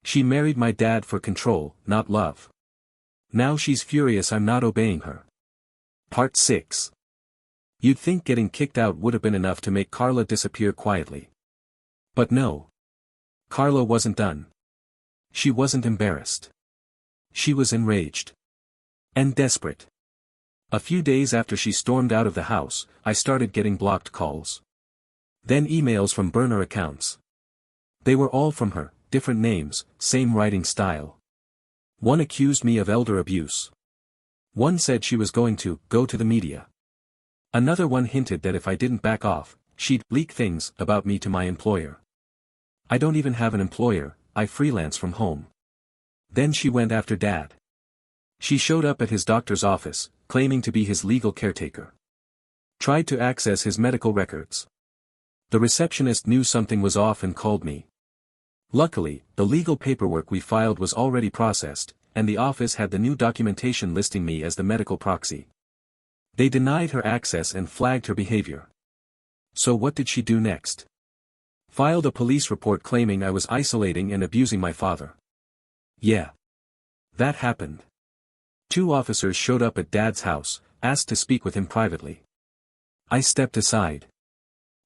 She married my dad for control, not love. Now she's furious I'm not obeying her. Part 6. You'd think getting kicked out would have been enough to make Carla disappear quietly. But no. Carla wasn't done. She wasn't embarrassed. She was enraged. And desperate. A few days after she stormed out of the house, I started getting blocked calls. Then emails from burner accounts. They were all from her, different names, same writing style. One accused me of elder abuse. One said she was going to go to the media. Another one hinted that if I didn't back off, she'd leak things about me to my employer. I don't even have an employer, I freelance from home. Then she went after Dad. She showed up at his doctor's office, claiming to be his legal caretaker. Tried to access his medical records. The receptionist knew something was off and called me. Luckily, the legal paperwork we filed was already processed, and the office had the new documentation listing me as the medical proxy. They denied her access and flagged her behavior. So what did she do next? Filed a police report claiming I was isolating and abusing my father. Yeah. That happened. 2 officers showed up at Dad's house, asked to speak with him privately. I stepped aside.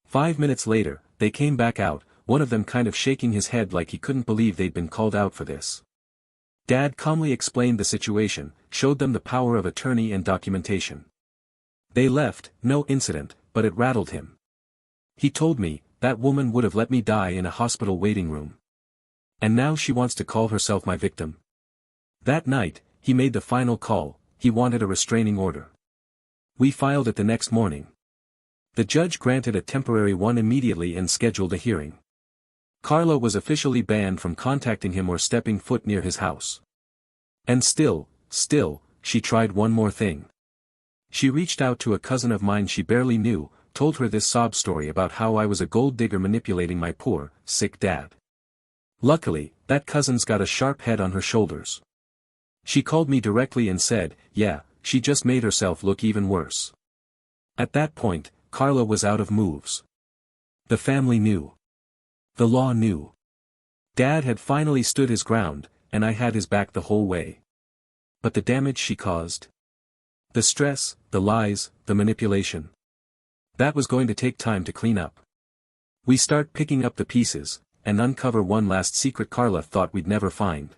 5 minutes later, they came back out, one of them kind of shaking his head like he couldn't believe they'd been called out for this. Dad calmly explained the situation, showed them the power of attorney and documentation. They left, no incident, but it rattled him. He told me, that woman would have let me die in a hospital waiting room. And now she wants to call herself my victim. That night, he made the final call, he wanted a restraining order. We filed it the next morning. The judge granted a temporary one immediately and scheduled a hearing. Carla was officially banned from contacting him or stepping foot near his house. And still, she tried one more thing. She reached out to a cousin of mine she barely knew, told her this sob story about how I was a gold digger manipulating my poor, sick dad. Luckily, that cousin's got a sharp head on her shoulders. She called me directly and said, yeah, she just made herself look even worse. At that point, Carla was out of moves. The family knew. The law knew. Dad had finally stood his ground, and I had his back the whole way. But the damage she caused? The stress, the lies, the manipulation. That was going to take time to clean up. We start picking up the pieces, and uncover one last secret Carla thought we'd never find.